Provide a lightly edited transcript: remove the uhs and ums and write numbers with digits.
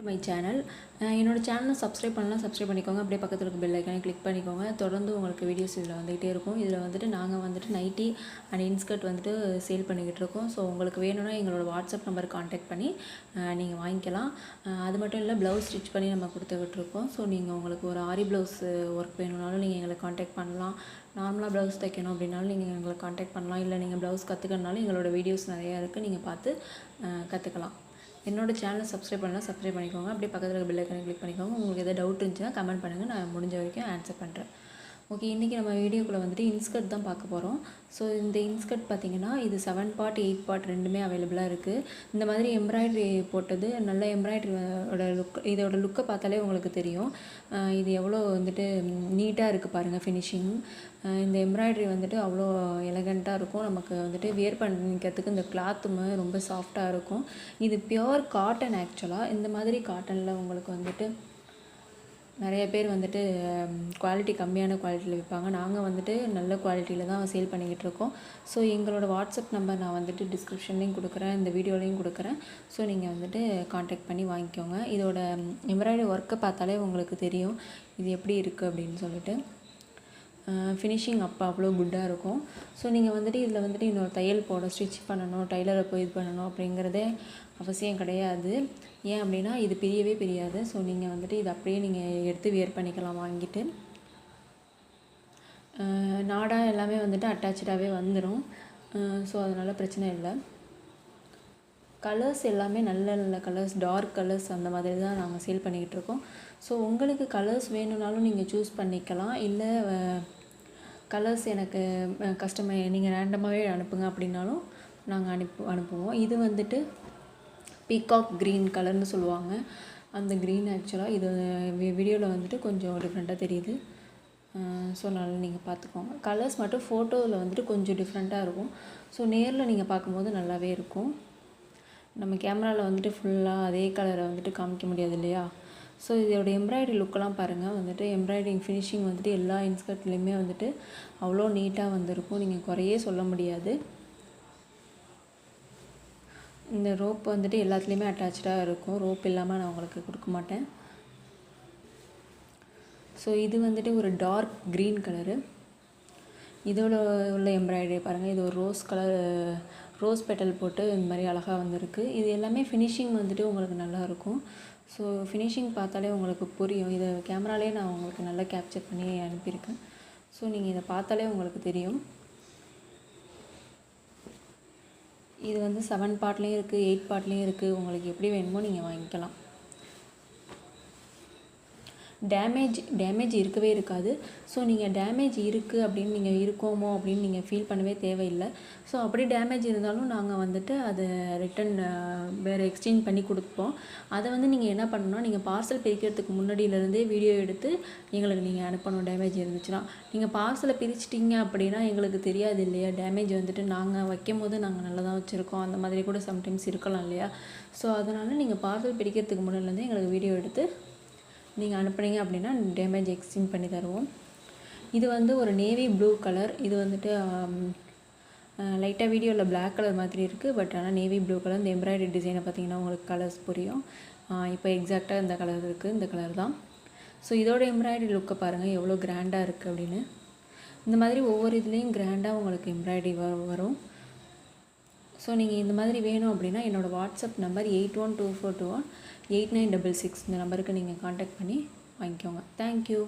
My channel என்னோட சேனலை subscribe பண்ணலாம், சப்ஸ்கிரைப் பண்ணிக்கோங்க. அப்படியே பக்கத்தில் இருக்க பெல் ஐக்கானை கிளிக் பண்ணிக்கோங்க. தொடர்ந்து உங்களுக்கு வீடியோஸ் இதில் வந்துகிட்டே இருக்கும். இதில் வந்துட்டு நாங்கள் வந்துட்டு நைட்டி அண்ட் இன்ஸ்கர்ட் வந்துட்டு சேல் பண்ணிக்கிட்டு இருக்கோம். ஸோ உங்களுக்கு வேணும்னா எங்களோட வாட்ஸ்அப் நம்பர் கான்டாக்ட் பண்ணி நீங்கள் வாங்கிக்கலாம். அது மட்டும் இல்லை, ப்ளவுஸ் ஸ்டிச் பண்ணி நம்ம கொடுத்துக்கிட்டு இருக்கோம். ஸோ நீங்கள் உங்களுக்கு ஒரு ஆரி ப்ளவுஸ் ஒர்க் வேணும்னாலும் நீங்கள் எங்களை கான்டாக்ட் பண்ணலாம். நார்மலாக ப்ளவுஸ் தைக்கணும் அப்படின்னாலும் நீங்கள் எங்களை கான்டாக்ட் பண்ணலாம். இல்லை நீங்கள் ப்ளவுஸ் கற்றுக்கணுனாலும் எங்களோட வீடியோஸ் நிறையா இருக்குது, நீங்கள் பார்த்து கற்றுக்கலாம். என்னோட சேனலை சப்ஸ்கிரைப் பண்ணலாம், சப்ஸ்கிரைப் பண்ணிக்கோங்க. அப்படியே பக்கத்தில் இருக்க பெல் ஐக்கானை கிளிக் பண்ணிக்கோங்க. உங்களுக்கு எதாவது டவுட் இருந்துச்சுன்னா கமெண்ட் பண்ணுங்கள், நான் முடிஞ்ச வரைக்கும் ஆன்சர் பண்ணுறேன். ஓகே, இன்றைக்கி நம்ம வீடியோக்குள்ளே வந்துட்டு இன்ஸ்கர்ட் தான் பார்க்க போகிறோம். ஸோ இந்த இன்ஸ்கர்ட் பார்த்திங்கன்னா இது 7 பார்ட் 8 பார்ட் ரெண்டுமே அவைலபிளாக இருக்குது. இந்த மாதிரி எம்ப்ராய்ட்ரி போட்டது நல்ல எம்ப்ராய்ட்ரியோட இதோட லுக்கை பார்த்தாலே உங்களுக்கு தெரியும் இது எவ்வளோ வந்துட்டு நீட்டாக இருக்குது பாருங்கள் ஃபினிஷிங். இந்த எம்ப்ராய்ட்ரி வந்துட்டு அவ்வளோ எலகண்ட்டாக இருக்கும். நமக்கு வந்துட்டு வியர் பண்ணிக்கிறதுக்கு இந்த கிளாத்துமே ரொம்ப சாஃப்டாக இருக்கும். இது பியோர் காட்டன். ஆக்சுவலாக இந்த மாதிரி காட்டனில் உங்களுக்கு வந்துட்டு நிறைய பேர் வந்துட்டு குவாலிட்டி கம்மியான குவாலிட்டியில் விற்பாங்க. நாங்கள் வந்துட்டு நல்ல குவாலிட்டியில் தான் சேல் பண்ணிக்கிட்டு இருக்கோம். ஸோ எங்களோட வாட்ஸ்அப் நம்பர் நான் வந்துட்டு டிஸ்கிரிப்ஷன்லேயும் கொடுக்குறேன், இந்த வீடியோலையும் கொடுக்குறேன். ஸோ நீங்கள் வந்துட்டு கான்டாக்ட் பண்ணி வாங்கிக்கோங்க. இதோட எம்ப்ராய்டரி ஒர்க்கை பார்த்தாலே உங்களுக்கு தெரியும் இது எப்படி இருக்குது அப்படின்னு சொல்லிட்டு. ஃபினிஷிங் அப்போ அவ்வளோ குட்டாக இருக்கும். ஸோ நீங்கள் வந்துட்டு இதில் வந்துட்டு இன்னொரு தையல் போட, ஸ்டிச் பண்ணணும், டைலரை போய் இது பண்ணணும் அப்படிங்கிறதே அவசியம் கிடையாது. ஏன் அப்படின்னா இது பிரியவே பிரியாது. ஸோ நீங்கள் வந்துட்டு இதை அப்படியே நீங்கள் எடுத்து வியர் பண்ணிக்கலாம் வாங்கிட்டு. நாடா எல்லாமே வந்துட்டு அட்டாச்சாகவே வந்துடும். ஸோ அதனால் பிரச்சனை இல்லை. கலர்ஸ் எல்லாமே நல்ல நல்ல கலர்ஸ், டார்க் கலர்ஸ் அந்த மாதிரி தான் நாங்கள் சேல் பண்ணிக்கிட்டு இருக்கோம். ஸோ உங்களுக்கு கலர்ஸ் வேணும்னாலும் நீங்கள் சூஸ் பண்ணிக்கலாம். இல்லை கலர்ஸ் எனக்கு கஸ்டமர் நீங்கள் ரேண்டமாகவே அனுப்புங்க அப்படின்னாலும் நாங்கள் அனுப்புவோம். இது வந்துட்டு பீகாக் க்ரீன் கலர்னு சொல்லுவாங்க. அந்த க்ரீன் ஆக்சுவலாக இது வீடியோவில் வந்துட்டு கொஞ்சம் டிஃப்ரெண்ட்டாக தெரியுது. ஸோ நல்லா நீங்கள் பார்த்துக்கோங்க. கலர்ஸ் மட்டும் ஃபோட்டோவில் வந்துட்டு கொஞ்சம் டிஃப்ரெண்ட்டாக இருக்கும். ஸோ நேரில் நீங்கள் பார்க்கும்போது நல்லாவே இருக்கும். நம்ம கேமராவில் வந்துட்டு ஃபுல்லாக அதே கலரை வந்துட்டு காமிக்க முடியாது இல்லையா. ஸோ இதோட எம்ப்ராய்டரி லுக்கெல்லாம் பாருங்கள். வந்துட்டு எம்ப்ராய்டரிங் ஃபினிஷிங் வந்துட்டு எல்லா இன்ஸ்கர்ட்லேயுமே வந்துட்டு அவ்வளோ நீட்டாக வந்திருக்கும். நீங்கள் குறையே சொல்ல முடியாது. இந்த ரோப் வந்துட்டு எல்லாத்துலேயுமே அட்டாச்சாக இருக்கும். ரோப் இல்லாமல் நான் உங்களுக்கு கொடுக்க மாட்டேன். ஸோ இது வந்துட்டு ஒரு டார்க் க்ரீன் கலரு. இதோட உள்ள எம்ப்ராய்டரி பாருங்கள். இது ஒரு ரோஸ் பெட்டல் போட்டு இந்த மாதிரி அழகாக வந்திருக்கு. இது எல்லாமே ஃபினிஷிங் வந்துட்டு உங்களுக்கு நல்லாயிருக்கும். ஸோ ஃபினிஷிங் பார்த்தாலே உங்களுக்கு புரியும். இதை கேமராலே நான் உங்களுக்கு நல்லா கேப்சர் பண்ணி அனுப்பியிருக்கேன். ஸோ நீங்கள் இதை பார்த்தாலே உங்களுக்கு தெரியும். இது வந்து 7 பார்ட்லேயும் இருக்குது, 8 பார்ட்லேயும் இருக்குது. உங்களுக்கு எப்படி வேணுமோ நீங்கள் வாங்கிக்கலாம். டேமேஜ் இருக்கவே இருக்காது. ஸோ நீங்கள் டேமேஜ் இருக்குது அப்படின்னு நீங்கள் இருக்கோமோ அப்படின்னு நீங்கள் ஃபீல் பண்ணவே தேவையில்லை. ஸோ அப்படி டேமேஜ் இருந்தாலும் நாங்கள் வந்துட்டு அதை ரிட்டன் வேறு எக்ஸ்சேஞ்ச் பண்ணி கொடுப்போம். அதை வந்து நீங்கள் என்ன பண்ணணும்னா, நீங்கள் பார்சல் பிரிக்கிறதுக்கு முன்னாடியிலேருந்தே வீடியோ எடுத்து எங்களுக்கு நீங்கள் அனுப்பணும். டேமேஜ் இருந்துச்சுன்னா நீங்கள் பார்சலை பிரிச்சிட்டிங்க அப்படின்னா எங்களுக்கு தெரியாது இல்லையா. டேமேஜ் வந்துட்டு நாங்கள் வைக்கும் போது நாங்கள் நல்லா தான் வச்சுருக்கோம். அந்த மாதிரி கூட சம்டைம்ஸ் இருக்கலாம் இல்லையா. ஸோ அதனால் நீங்கள் பார்சல் பிரிக்கிறதுக்கு முன்னாடிலேருந்தே எங்களுக்கு வீடியோ எடுத்து நீங்கள் அனுப்புனீங்க அப்படின்னா டேமேஜ் எக்ஸ்சேஞ்ச் பண்ணி தருவோம். இது வந்து ஒரு நேவி ப்ளூ கலர். இது வந்துட்டு லைட்டாக வீடியோவில் பிளாக் கலர் மாதிரி இருக்குது. பட் ஆனால் நேவி ப்ளூ கலர். இந்த எம்ப்ராய்டரி டிசைனை பார்த்தீங்கன்னா உங்களுக்கு கலர்ஸ் புரியும். இப்போ எக்ஸாக்டாக இந்த கலர் இருக்குது, இந்த கலர் தான். ஸோ இதோட எம்ப்ராய்டரி லுக்கை பாருங்கள் எவ்வளோ கிராண்டாக இருக்குது அப்படின்னு. இந்த மாதிரி ஒவ்வொரு இதுலேயும் கிராண்டாக உங்களுக்கு எம்ப்ராய்டரி வரும். ஸோ நீங்கள் இந்த மாதிரி வேணும் அப்படின்னா என்னோடய வாட்ஸ்அப் நம்பர் 8124218966 இந்த நம்பருக்கு நீங்கள் கான்டாக்ட் பண்ணி வாங்கிக்கோங்க. தேங்க்யூ.